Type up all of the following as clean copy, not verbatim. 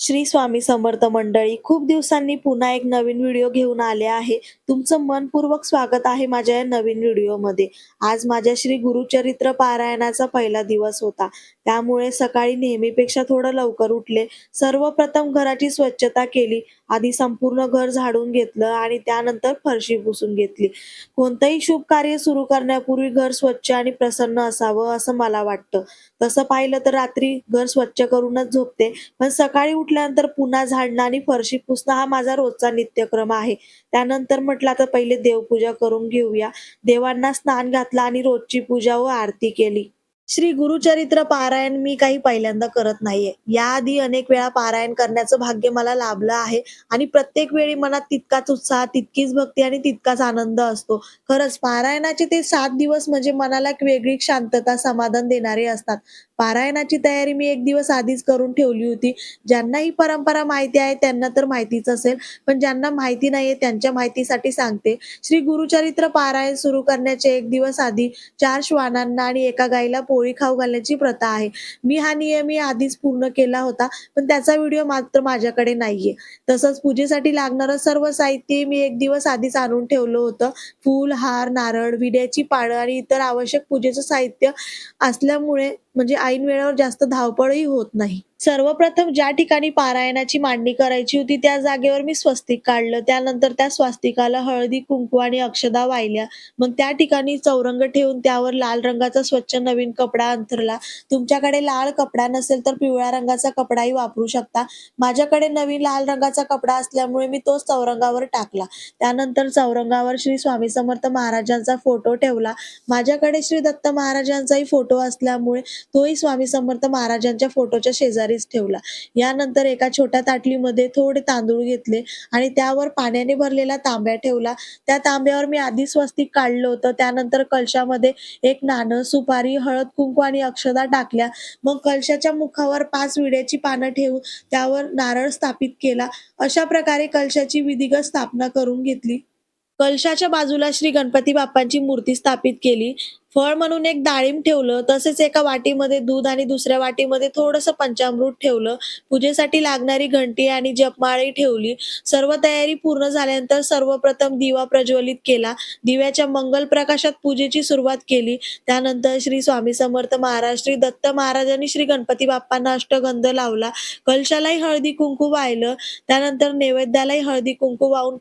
श्री स्वामी समर्थ मंडळी, खूप दिवसांनी पुन्हा एक नवीन व्हिडिओ घेऊन आले आहे. तुमचं मनपूर्वक स्वागत आहे माझ्या या नवीन व्हिडिओमध्ये. आज माझ्या श्री गुरुचरित्र पारायणाचा पहिला दिवस होता. त्यामुळे सकाळी नेहमीपेक्षा थोडं लवकर उठले. सर्वप्रथम घराची स्वच्छता केली. आधी संपूर्ण घर झाडून घेतलं आणि त्यानंतर फरशी पुसून घेतली. कोणतंही शुभ कार्य सुरू करण्यापूर्वी घर स्वच्छ आणि प्रसन्न असावं असं मला वाटतं. तसं पाहिलं तर रात्री घर स्वच्छ करूनच झोपते. पण सकाळी उठल्यानंतर पुन्हा झाडणं आणि फरशी पुसणं हा माझा रोजचा नित्यक्रम आहे. त्यानंतर म्हटलं आता पहिले देवपूजा करून घेऊया. देवांना स्नान घातलं आणि रोजची पूजा व आरती केली. श्री गुरुचरित्र पारायण मी काही पहिल्यांदा करत नाहीये. याआधी अनेक वेळा पारायण करण्याचं भाग्य मला लाभलं आहे आणि प्रत्येक वेळी मनात तितकाच उत्साह, तितकीच भक्ती आणि तितकाच आनंद असतो. खरंच पारायणाचे ते 7 दिवस म्हणजे मनाला एक वेगळी शांतता, समाधान देणारे असतात. पारायणाची तयारी मी 1 दिवस आधीच करून ठेवली होती. ज्यांना ही परंपरा माहिती आहे त्यांना तर माहितीच असेल, पण ज्यांना माहिती नाहीये त्यांच्या माहितीसाठी सांगते. श्री गुरुचरित्र पारायण सुरू करण्याचे 1 दिवस आधी 4 श्वानांना आणि एका गाईला पोळी खाऊ घालण्याची प्रथा आहे. मी हा नियम मी आधीच पूर्ण केला होता, पण त्याचा व्हिडिओ मात्र माझ्याकडे नाहीये. तसंच पूजेसाठी लागणारं सर्व साहित्य मी 1 दिवस आधीच आणून ठेवलं होतं. फूल, हार, नारळ, विड्याची पानं आणि इतर आवश्यक पूजेचं साहित्य असल्यामुळे म्हणजे ऐन वेळेवर जास्त धावपळही होत नाही. सर्वप्रथम ज्या ठिकाणी पारायणाची मांडणी करायची होती त्या जागेवर मी स्वस्तिक काढलं. त्यानंतर त्या स्वस्तिकाला हळदी, कुंकू आणि अक्षदा वाहिल्या. मग त्या ठिकाणी चौरंग ठेवून त्यावर लाल रंगाचा स्वच्छ नवीन कपडा अंथरला. तुमच्याकडे लाल कपडा नसेल तर पिवळ्या रंगाचा कपडाही वापरू शकता. माझ्याकडे नवीन लाल रंगाचा कपडा असल्यामुळे मी तोच चौरंगावर टाकला. त्यानंतर चौरंगावर श्री स्वामी समर्थ महाराजांचा फोटो ठेवला. माझ्याकडे श्री दत्त महाराजांचाही फोटो असल्यामुळे तोही स्वामी समर्थ महाराजांच्या फोटोच्या शेजारीच ठेवला. यानंतर एका छोट्या ताटलीमध्ये थोडे तांदूळ घेतले आणि त्यावर पाण्याने भरलेला तांब्या ठेवला. त्या तांब्यावर मी आधी स्वस्तिक काढलं होतं. त्यानंतर कलशामध्ये एक नाणं, सुपारी, हळद, कुंकू आणि अक्षता टाकल्या. मग कलशाच्या मुखावर 5 विड्याची पानं ठेवून त्यावर नारळ स्थापित केला. अशा प्रकारे कलशाची विधिवत स्थापना करून घेतली. कलशाच्या बाजूला श्री गणपती बाप्पांची मूर्ती स्थापित केली. फळ म्हणून एक डाळिंब ठेवलं. तसेच एका वाटीमध्ये दूध आणि दुसऱ्या वाटीमध्ये थोडंसं पंचामृत ठेवलं. पूजेसाठी लागणारी घंटी आणि जपमाळही ठेवली. सर्व तयारी पूर्ण झाल्यानंतर सर्वप्रथम दिवा प्रज्वलित केला. दिव्याच्या मंगल प्रकाशात पूजेची सुरुवात केली. त्यानंतर श्री स्वामी समर्थ महाराज, श्री दत्त महाराज आणि श्री गणपती बाप्पांना अष्टगंध लावला. कलशालाही हळदी कुंकू वाहिलं. त्यानंतर नैवेद्यालाही हळदी कुंकू वाहून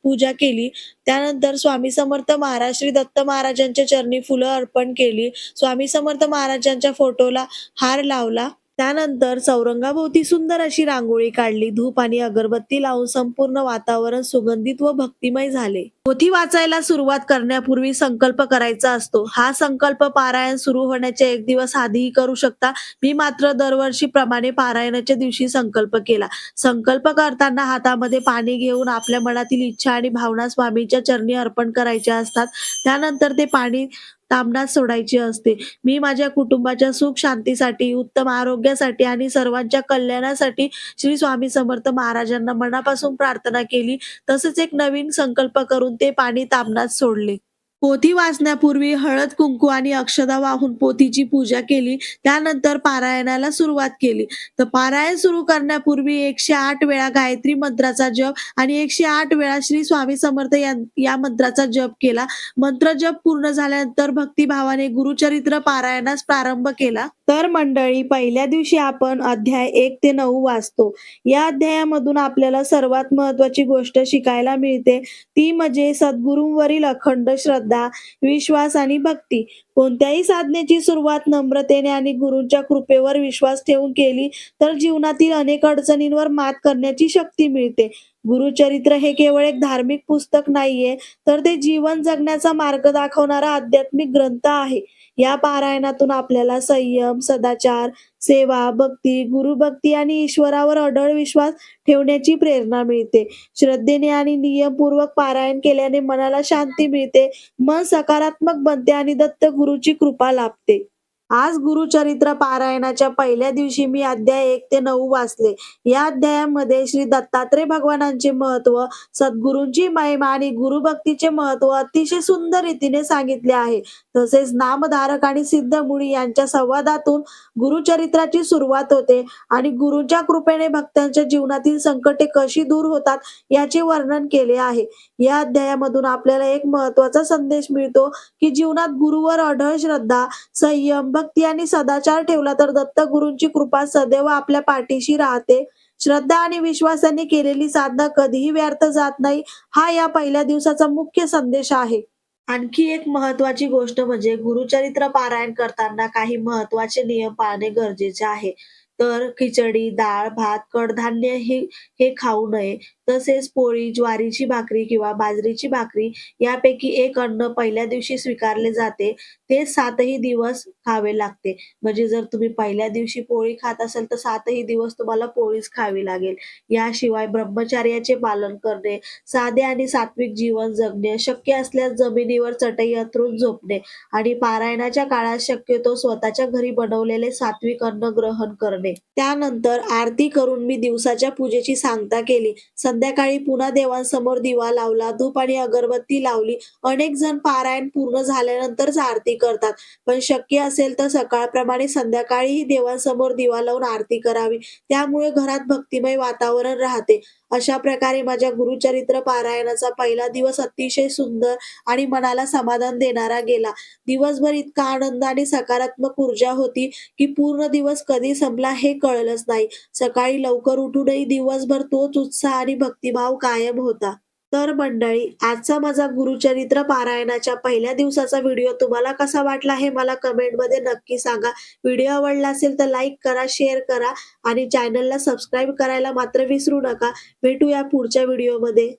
पूजा केली. त्यानंतर स्वामी समर्थ महाराज, श्री दत्त महाराजांच्या चरणी फुलं अर्पण केली. स्वामी समर्थ महाराजांच्या फोटोला हार लावला. त्यानंतर चौरंगाभोवती सुंदर अशी रांगोळी काढली. धूप आणि अगरबत्ती लावून संपूर्ण वातावरण सुगंधित व भक्तिमय झाले. पोथी वाचायला सुरुवात करण्यापूर्वी संकल्प करायचा असतो. हा संकल्प पारायण सुरू होण्याच्या 1 दिवस आधीही करू शकता. मी मात्र दरवर्षीप्रमाणे पारायणाच्या दिवशी संकल्प केला. संकल्प करताना हातामध्ये पाणी घेऊन आपल्या मनातील इच्छा आणि भावना स्वामींच्या चरणी अर्पण करायच्या असतात. त्यानंतर ते पाणी तामणात सोडायची असते. मी माझ्या कुटुंबाच्या सुख शांतीसाठी, उत्तम आरोग्यासाठी आणि सर्वांच्या कल्याणासाठी श्री स्वामी समर्थ महाराजांना मनापासून प्रार्थना केली. तसेच एक नवीन संकल्प करून ते पाणी तामणात सोडले. पोथी वाचण्यापूर्वी हळद, कुंकू आणि अक्षता वाहून पोथीची पूजा केली. त्यानंतर पारायणाला सुरुवात केली. तर पारायण सुरू करण्यापूर्वी 108 वेळा गायत्री मंत्राचा जप आणि 108 वेळा श्री स्वामी समर्थ या मंत्राचा जप केला. मंत्र जप पूर्ण झाल्यानंतर भक्तिभावाने गुरुचरित्र पारायणास प्रारंभ केला. तर मंडळी, पहिल्या दिवशी आपण अध्याय 1 ते 9 वाचतो. या अध्यायामधून आपल्याला सर्वात महत्वाची गोष्ट शिकायला मिळते ती म्हणजे सद्गुरूंवरील अखंड श्रद्धा, विश्वास आणि भक्ती. कोणत्याही साधनेची सुरुवात नम्रतेने आणि गुरूंच्या कृपेवर विश्वास ठेवून केली तर जीवनातील अनेक अडचणींवर मात करण्याची शक्ती मिळते. गुरुचरित्र हे केवळ एक धार्मिक पुस्तक नाहीये, तर ते जीवन जगण्याचा मार्ग दाखवणारा आध्यात्मिक ग्रंथ आहे. या पारायणातून आपल्याला संयम, सदाचार, सेवा, भक्ती, गुरुभक्ती आणि ईश्वरावर अढळ विश्वास ठेवण्याची प्रेरणा मिळते. श्रद्धेने आणि नियमपूर्वक पारायण केल्याने मनाला शांती मिळते, मन सकारात्मक बनते आणि दत्त गुरूची कृपा लाभते. आज गुरुचरित्र पारायणाच्या पहिल्या दिवशी मी अध्याय 1 ते 9 वाचले. या अध्यायामध्ये श्री दत्तात्रय भगवानांचे महत्व, सद्गुरूंची महिमा आणि गुरुभक्तीचे महत्व अतिशय सुंदर रीतीने सांगितले आहे. तसेच नामधारक आणि सिद्धमुनी यांच्या संवादातून गुरुचरित्राची सुरुवात होते आणि गुरूंच्या कृपेने भक्तांच्या जीवनातील संकटे कशी दूर होतात याचे वर्णन केले आहे. या अध्यायामधून आपल्याला एक महत्वाचा संदेश मिळतो की जीवनात गुरुवर अढळ श्रद्धा, संयम, भक्ती आणि सदाचार ठेवला तर दत्तगुरूंची कृपा सदैव आपल्या पाठीशी राहते. श्रद्धा आणि विश्वासाने केलेली साधना कधीही व्यर्थ जात नाही, हा या पहिल्या दिवसाचा मुख्य संदेश आहे. आणखी एक महत्वाची गोष्ट म्हणजे गुरुचरित्र पारायण करताना काही महत्वाचे नियम पाळणे गरजेचे आहे. तर खिचडी, डाळ, भात, कडधान्य हे हे खाऊ नये. तसेच पोळी, ज्वारीची भाकरी किंवा बाजरीची भाकरी यापैकी एक अन्न पहिल्या दिवशी स्वीकारले जाते. ते 7ही दिवस खावे लागते. म्हणजे जर तुम्ही पहिल्या दिवशी पोळी खात असाल तर 7ही दिवस तुम्हाला पोळीच खावी लागेल. याशिवाय ब्रह्मचर्याचे पालन करणे, साधे आणि सात्विक जीवन जगणे, शक्य असल्यास जमिनीवर चटई अंथरून झोपणे आणि पारायणाच्या काळात शक्यतो स्वतःच्या घरी बनवलेले सात्विक अन्न ग्रहण करणे. त्यानंतर आरती करून मी दिवसाच्या पूजेची सांगता केली. संध्याकाळी पुन्हा देवांसमोर दिवा लावला, धूप आणि अगरबत्ती लावली. अनेक जण पारायण पूर्ण झाल्यानंतरच आरती करतात, पण शक्य असेल तर सकाळप्रमाणे संध्याकाळीही देवांसमोर दिवा लावून आरती करावी. त्यामुळे घरात भक्तिमय वातावरण राहते. अशा प्रकारे माझ्या गुरुचरित्र पारायणाचा पहिला दिवस अतिशय सुंदर आणि मनाला समाधान देणारा गेला. दिवसभर इतका आनंद आणि सकारात्मक ऊर्जा होती की पूर्ण दिवस कधी संपला हे कळलंच नाही. सकाळी लवकर उठूनही दिवसभर तोच उत्साह आणि भक्तिभाव कायम होता. तर मंडळी, आजचा माझा गुरुचरित्र पारायणाच्या पहिल्या दिवसाचा व्हिडिओ तुम्हाला कसा वाटला हे मला कमेंटमध्ये नक्की सांगा. व्हिडिओ आवडला असेल तर लाईक करा, शेअर करा आणि चॅनलला सबस्क्राईब करायला मात्र विसरू नका. भेटूया पुढच्या व्हिडिओमध्ये.